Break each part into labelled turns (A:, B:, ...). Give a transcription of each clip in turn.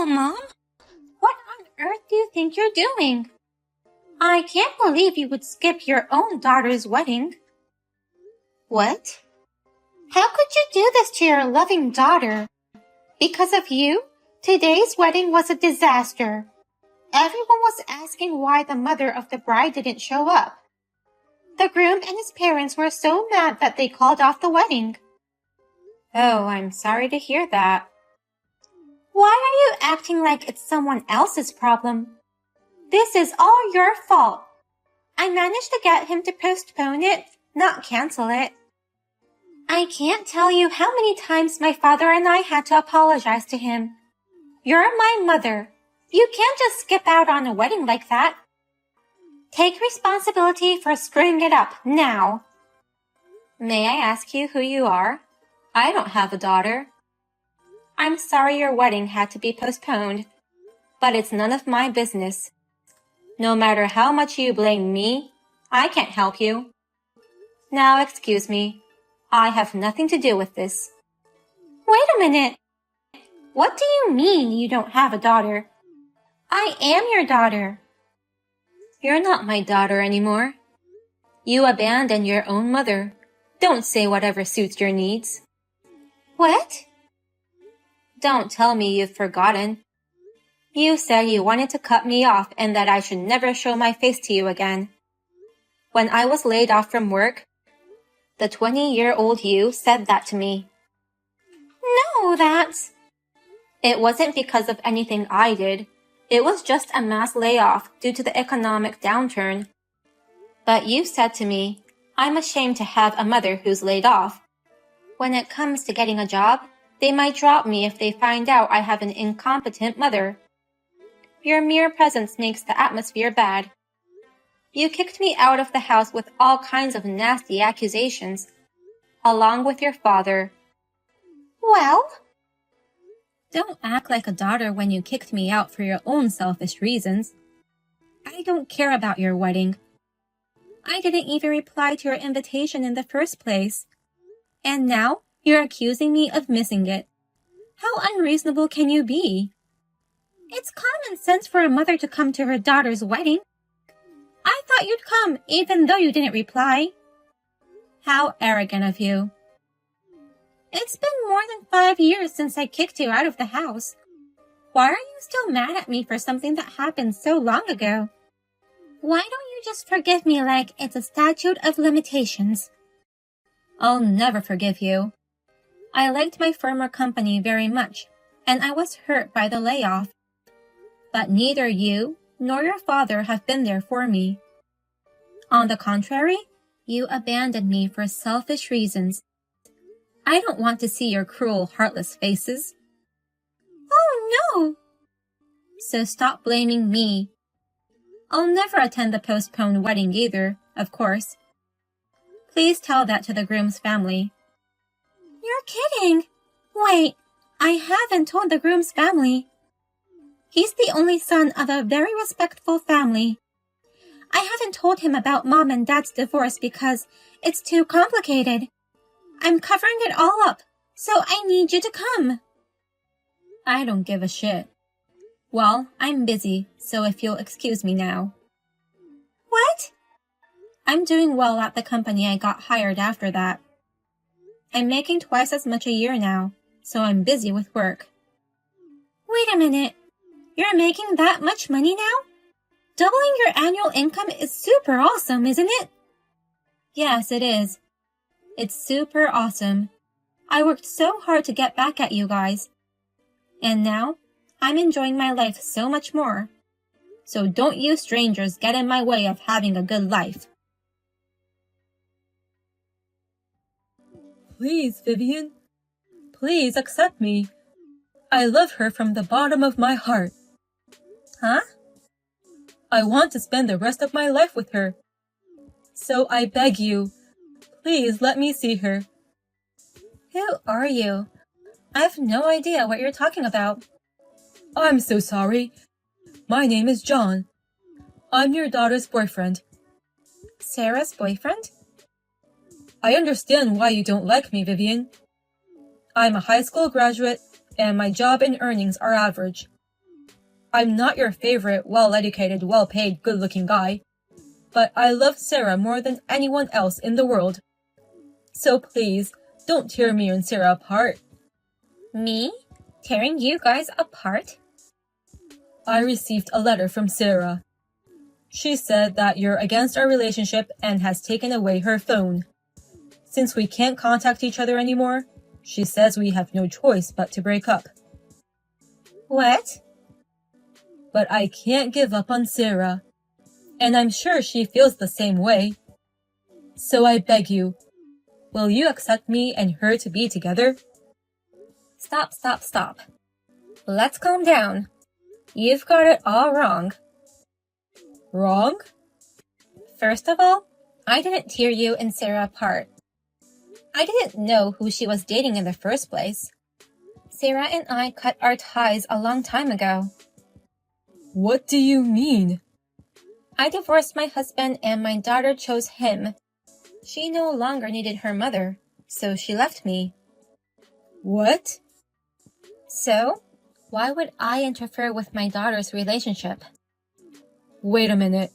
A: Oh, Mom, what on earth do you think you're doing? I can't believe you would skip your own daughter's wedding. What? How could you do this to your loving daughter? Because of you, today's wedding was a disaster. Everyone was asking why the mother of the bride didn't show up. The groom and his parents were so mad that they called off the wedding. Oh, I'm sorry to hear that. Why are you acting like it's someone else's problem? This is all your fault. I managed to get him to postpone it, not cancel it. I can't tell you how many times my father and I had to apologize to him. You're my mother. You can't just skip out on a wedding like that. Take responsibility for screwing it up now. May I ask you who you are? I don't have a daughter. I'm sorry your wedding had to be postponed, but it's none of my business. No matter how much you blame me, I can't help you. Now excuse me, I have nothing to do with this. Wait a minute. What do you mean you don't have a daughter? I am your daughter. You're not my daughter anymore. You abandoned your own mother. Don't say whatever suits your needs. What? Don't tell me you've forgotten. You said you wanted to cut me off and that I should never show my face to you again. When I was laid off from work, the 20-year-old you said that to me. No, that's... It wasn't because of anything I did. It was just a mass layoff due to the economic downturn. But you said to me, I'm ashamed to have a mother who's laid off. When it comes to getting a job, they might drop me if they find out I have an incompetent mother. Your mere presence makes the atmosphere bad. You kicked me out of the house with all kinds of nasty accusations, along with your father. Well? Don't act like a daughter when you kicked me out for your own selfish reasons. I don't care about your wedding. I didn't even reply to your invitation in the first place. And now you're accusing me of missing it. How unreasonable can you be? It's common sense for a mother to come to her daughter's wedding. I thought you'd come even though you didn't reply. How arrogant of you. It's been more than 5 years since I kicked you out of the house. Why are you still mad at me for something that happened so long ago? Why don't you just forgive me like it's a statute of limitations? I'll never forgive you. I liked my former company very much, and I was hurt by the layoff. But neither you nor your father have been there for me. On the contrary, you abandoned me for selfish reasons. I don't want to see your cruel, heartless faces. Oh, no! So stop blaming me. I'll never attend the postponed wedding either, of course. Please tell that to the groom's family. You're kidding! Wait, I haven't told the groom's family. He's the only son of a very respectful family. I haven't told him about Mom and Dad's divorce because it's too complicated. I'm covering it all up, so I need you to come. I don't give a shit. Well, I'm busy, so if you'll excuse me now. What? I'm doing well at the company I got hired after that. I'm making twice as much a year now, so I'm busy with work. Wait a minute. You're making that much money now? Doubling your annual income is super awesome, isn't it? Yes, it is. It's super awesome. I worked so hard to get back at you guys. And now, I'm enjoying my life so much more. So don't you strangers get in my way of having a good life.
B: Please, Vivian. Please accept me. I love her from the bottom of my heart.
A: Huh?
B: I want to spend the rest of my life with her. So I beg you, please let me see her.
A: Who are you? I have no idea what you're talking about.
B: I'm so sorry. My name is John. I'm your daughter's boyfriend.
A: Sarah's boyfriend?
B: I understand why you don't like me, Vivian. I'm a high school graduate, and my job and earnings are average. I'm not your favorite, well-educated, well-paid, good-looking guy, but I love Sarah more than anyone else in the world. So please, don't tear me and Sarah apart.
A: Me? Tearing you guys apart?
B: I received a letter from Sarah. She said that you're against our relationship and has taken away her phone. Since we can't contact each other anymore, she says we have no choice but to break up.
A: What?
B: But I can't give up on Sarah, and I'm sure she feels the same way. So I beg you, will you accept me and her to be together?
A: Stop. Let's calm down. You've got it all wrong.
B: Wrong?
A: First of all, I didn't tear you and Sarah apart. I didn't know who she was dating in the first place. Sarah and I cut our ties a long time ago.
B: What do you mean?
A: I divorced my husband and my daughter chose him. She no longer needed her mother, so she left me.
B: What?
A: So, why would I interfere with my daughter's relationship?
B: Wait a minute.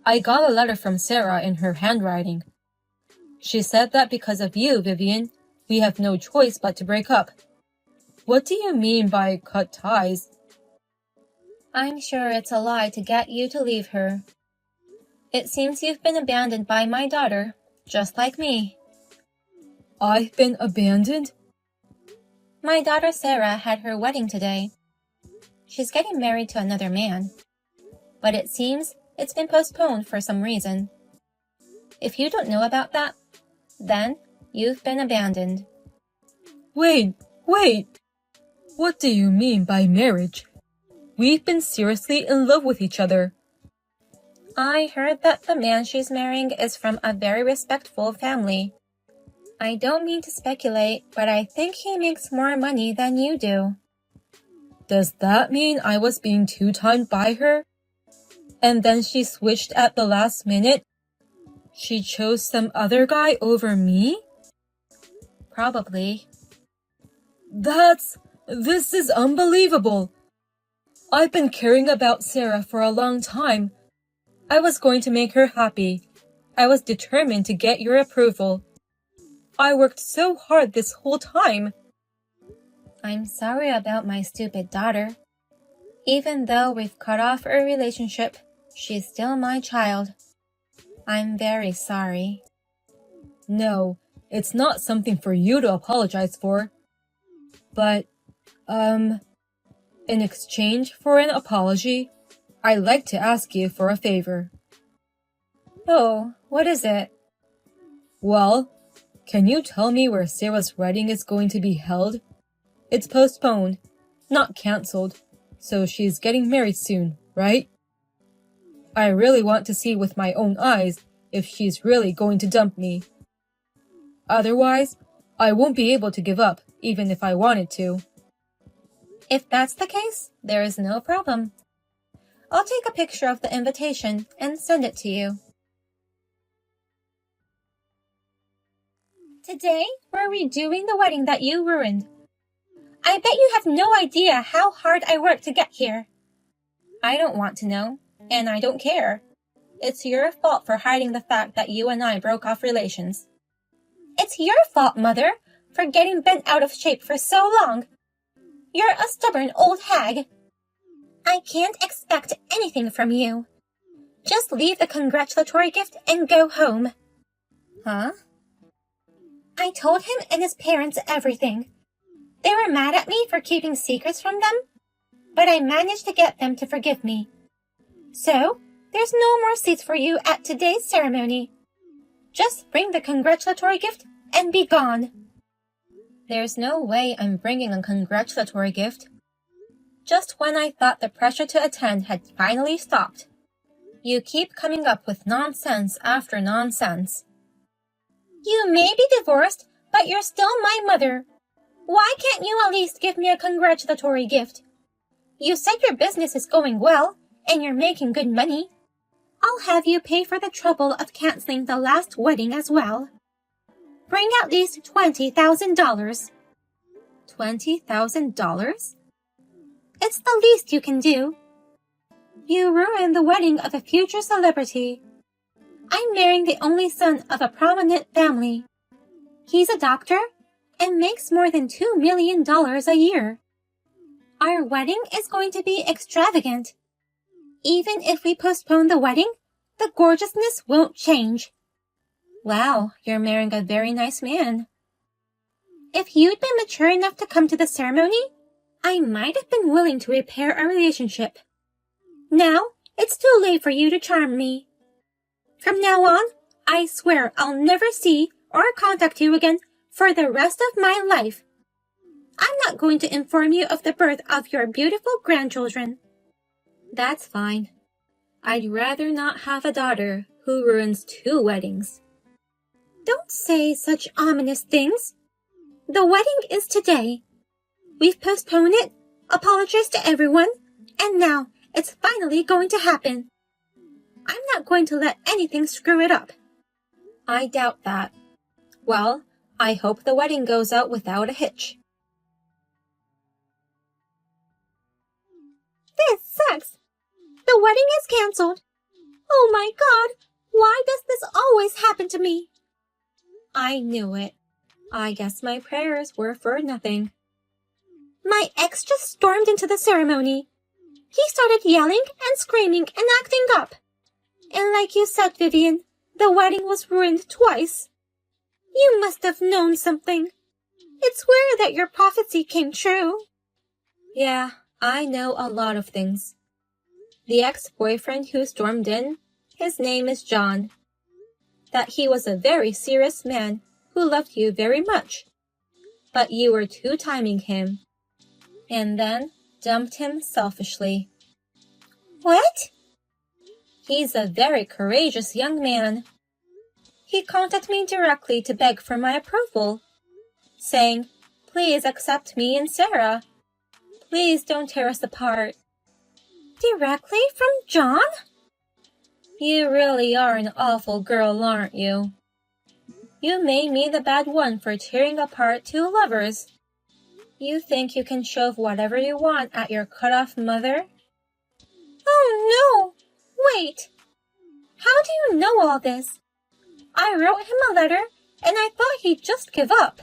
B: I got a letter from Sarah in her handwriting. She said that because of you, Vivian, we have no choice but to break up. What do you mean by cut ties?
A: I'm sure it's a lie to get you to leave her. It seems you've been abandoned by my daughter, just like me.
B: I've been abandoned?
A: My daughter Sarah had her wedding today. She's getting married to another man. But it seems it's been postponed for some reason. If you don't know about that, then you've been abandoned.
B: Wait! What do you mean by marriage? We've been seriously in love with each other.
A: I heard that the man she's marrying is from a very respectful family. I don't mean to speculate, but I think he makes more money than you do.
B: Does that mean I was being two-timed by her? And then she switched at the last minute? She chose some other guy over me?
A: Probably.
B: This is unbelievable. I've been caring about Sarah for a long time. I was going to make her happy. I was determined to get your approval. I worked so hard this whole time.
A: I'm sorry about my stupid daughter. Even though we've cut off our relationship, she's still my child. I'm very sorry.
B: No, it's not something for you to apologize for. But, in exchange for an apology, I'd like to ask you for a favor.
A: Oh, what is it?
B: Well, can you tell me where Sarah's wedding is going to be held? It's postponed, not cancelled, so she's getting married soon, right? I really want to see with my own eyes if she's really going to dump me. Otherwise, I won't be able to give up, even if I wanted to.
A: If that's the case, there is no problem. I'll take a picture of the invitation and send it to you. Today, we're redoing the wedding that you ruined. I bet you have no idea how hard I worked to get here. I don't want to know, and I don't care. It's your fault for hiding the fact that you and I broke off relations. It's your fault, Mother, for getting bent out of shape for so long. You're a stubborn old hag. I can't expect anything from you. Just leave the congratulatory gift and go home. Huh? I told him and his parents everything. They were mad at me for keeping secrets from them, but I managed to get them to forgive me. So, there's no more seats for you at today's ceremony. Just bring the congratulatory gift and be gone. There's no way I'm bringing a congratulatory gift. Just when I thought the pressure to attend had finally stopped. You keep coming up with nonsense after nonsense. You may be divorced, but you're still my mother. Why can't you at least give me a congratulatory gift? You said your business is going well, and you're making good money. I'll have you pay for the trouble of canceling the last wedding as well. Bring at least $20,000. $20,000? It's the least you can do. You ruined the wedding of a future celebrity. I'm marrying the only son of a prominent family. He's a doctor and makes more than $2 million a year. Our wedding is going to be extravagant. Even if we postpone the wedding, the gorgeousness won't change. Wow, you're marrying a very nice man. If you'd been mature enough to come to the ceremony, I might have been willing to repair our relationship. Now, it's too late for you to charm me. From now on, I swear I'll never see or contact you again for the rest of my life. I'm not going to inform you of the birth of your beautiful grandchildren.
B: That's fine. I'd rather not have a daughter who ruins 2 weddings.
A: Don't say such ominous things. The wedding is today. We've postponed it, apologized to everyone, and now it's finally going to happen. I'm not going to let anything screw it up.
B: I doubt that. Well, I hope the wedding goes out without a hitch.
A: This sucks. The wedding is canceled. Oh my God, why does this always happen to me?
B: I knew it. I guess my prayers were for nothing.
A: My ex just stormed into the ceremony. He started yelling and screaming and acting up. And like you said, Vivian, the wedding was ruined twice. You must have known something. It's weird that your prophecy came true.
B: Yeah, I know a lot of things. The ex-boyfriend who stormed in, his name is John. That he was a very serious man who loved you very much. But you were two-timing him. And then dumped him selfishly.
A: What?
B: He's a very courageous young man. He contacted me directly to beg for my approval, saying, "Please accept me and Sarah. Please don't tear us apart."
A: Directly from John?
B: You really are an awful girl, aren't you? You made me the bad one for tearing apart 2 lovers. You think you can shove whatever you want at your cut-off mother?
A: Oh no! Wait! How do you know all this? I wrote him a letter and I thought he'd just give up.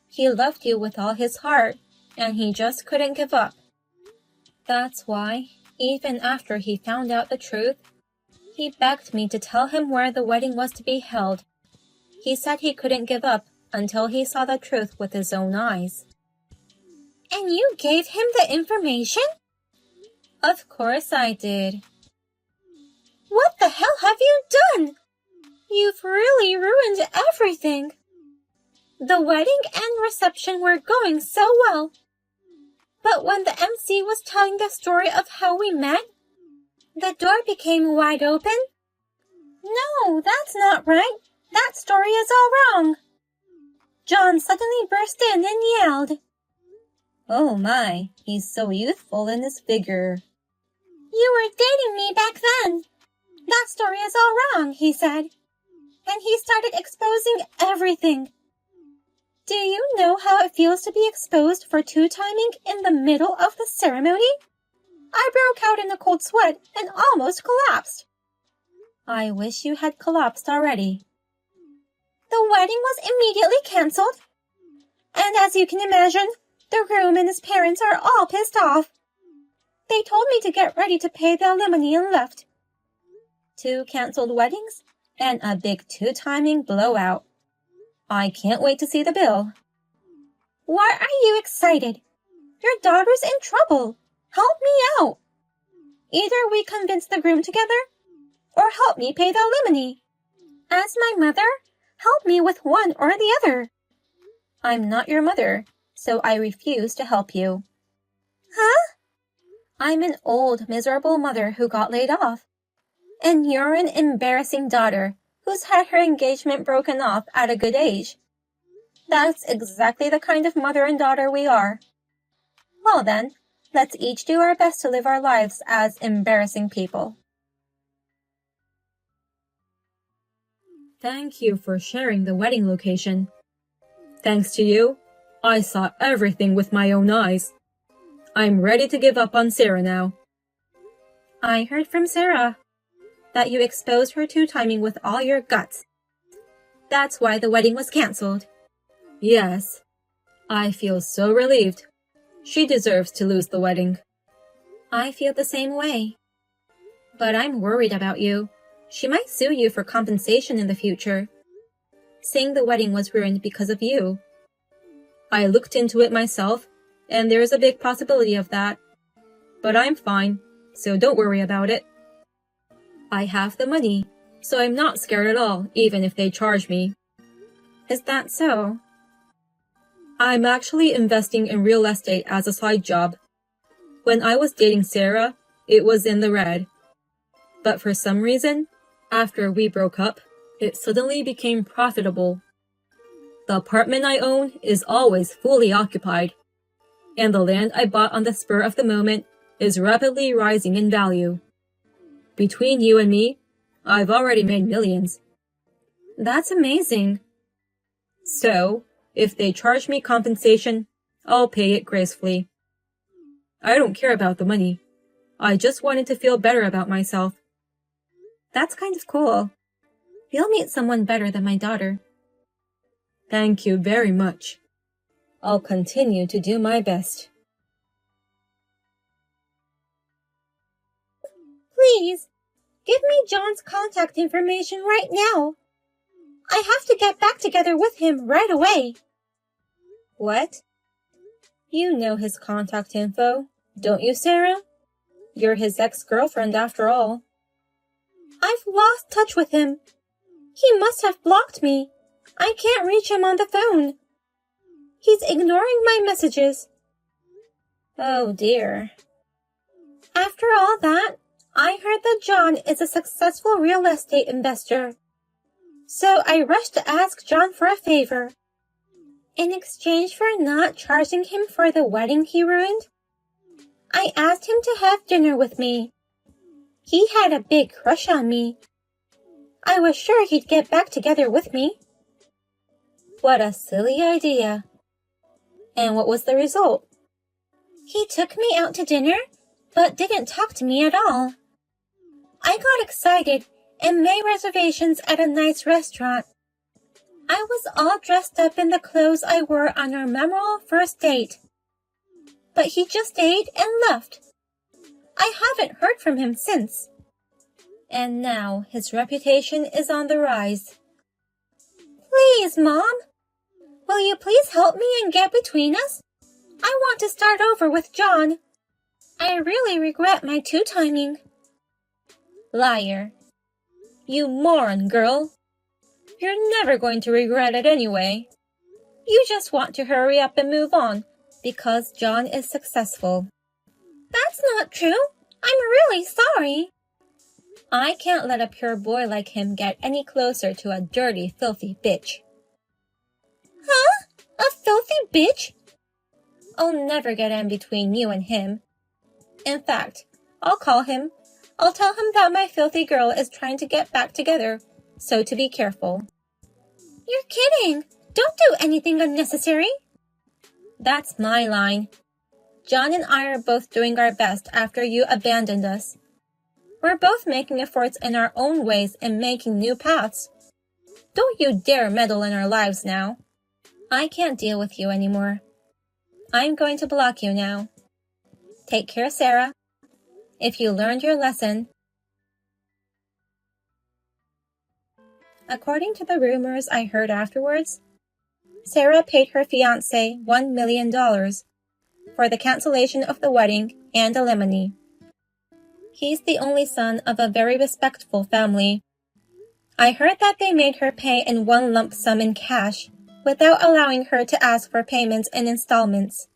B: He loved you with all his heart, and he just couldn't give up. That's why, even after he found out the truth, he begged me to tell him where the wedding was to be held. He said he couldn't give up until he saw the truth with his own eyes.
A: And you gave him the information?
B: Of course I did.
A: What the hell have you done? You've really ruined everything. The wedding and reception were going so well. But when the MC was telling the story of how we met, the door became wide open. No, that's not right. That story is all wrong. John suddenly burst in and yelled,
B: "Oh my, he's so youthful in his figure."
A: "You were dating me back then. That story is all wrong," he said. And he started exposing everything. Do you know how it feels to be exposed for two-timing in the middle of the ceremony? I broke out in a cold sweat and almost collapsed.
B: I wish you had collapsed already.
A: The wedding was immediately canceled. And as you can imagine, the groom and his parents are all pissed off. They told me to get ready to pay the alimony and left.
B: 2 canceled weddings and a big two-timing blowout. I can't wait to see the bill.
A: Why are you excited? Your daughter's in trouble. Help me out. Either we convince the groom together, or help me pay the alimony. As my mother, help me with one or the other.
B: I'm not your mother, so I refuse to help you.
A: Huh?
B: I'm an old, miserable mother who got laid off. And you're an embarrassing daughter who's had her engagement broken off at a good age. That's exactly the kind of mother and daughter we are. Well then, let's each do our best to live our lives as embarrassing people. Thank you for sharing the wedding location. Thanks to you, I saw everything with my own eyes. I'm ready to give up on Sarah now.
A: I heard from Sarah that you exposed her two-timing with all your guts. That's why the wedding was cancelled.
B: Yes. I feel so relieved. She deserves to lose the wedding.
A: I feel the same way. But I'm worried about you. She might sue you for compensation in the future, saying the wedding was ruined because of you.
B: I looked into it myself, and there's a big possibility of that. But I'm fine, so don't worry about it. I have the money, so I'm not scared at all, even if they charge me.
A: Is that so?
B: I'm actually investing in real estate as a side job. When I was dating Sarah, it was in the red. But for some reason, after we broke up, it suddenly became profitable. The apartment I own is always fully occupied, and the land I bought on the spur of the moment is rapidly rising in value. Between you and me, I've already made millions.
A: That's amazing.
B: So, if they charge me compensation, I'll pay it gracefully. I don't care about the money. I just wanted to feel better about myself.
A: That's kind of cool. You'll meet someone better than my daughter.
B: Thank you very much. I'll continue to do my best.
A: Please, give me John's contact information right now. I have to get back together with him right away.
B: What? You know his contact info, don't you, Sarah? You're his ex-girlfriend after all.
A: I've lost touch with him. He must have blocked me. I can't reach him on the phone. He's ignoring my messages.
B: Oh dear.
A: After all that, I heard that John is a successful real estate investor. So I rushed to ask John for a favor. In exchange for not charging him for the wedding he ruined, I asked him to have dinner with me. He had a big crush on me. I was sure he'd get back together with me.
B: What a silly idea. And what was the result?
A: He took me out to dinner, but didn't talk to me at all. I got excited and made reservations at a nice restaurant. I was all dressed up in the clothes I wore on our memorable first date. But he just ate and left. I haven't heard from him since.
B: And now his reputation is on the rise.
A: Please, Mom. Will you please help me and get between us? I want to start over with John. I really regret my two-timing.
B: Liar. You moron, girl. You're never going to regret it anyway. You just want to hurry up and move on because John is successful.
A: That's not true. I'm really sorry.
B: I can't let a pure boy like him get any closer to a dirty, filthy bitch.
A: Huh? A filthy bitch?
B: I'll never get in between you and him. In fact, I'll call him. I'll tell him that my filthy girl is trying to get back together, so to be careful.
A: You're kidding. Don't do anything unnecessary.
B: That's my line. John and I are both doing our best after you abandoned us. We're both making efforts in our own ways and making new paths. Don't you dare meddle in our lives now. I can't deal with you anymore. I'm going to block you now. Take care, Sarah. If you learned your lesson. According to the rumors I heard afterwards, Sarah paid her fiancé $1 million for the cancellation of the wedding and alimony. He's the only son of a very respectful family. I heard that they made her pay in one lump sum in cash without allowing her to ask for payments in installments.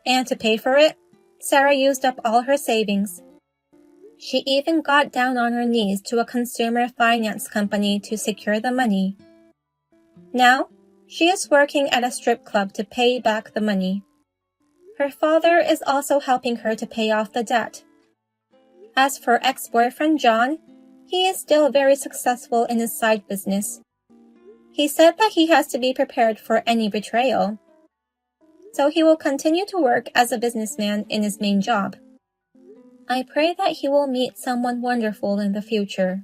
B: And to pay for it, Sarah used up all her savings. She even got down on her knees to a consumer finance company to secure the money. Now, she is working at a strip club to pay back the money. Her father is also helping her to pay off the debt. As for ex-boyfriend John, he is still very successful in his side business. He said that he has to be prepared for any betrayal.
A: so he will continue to work as a businessman in his main job. I pray that he will meet someone wonderful in the future.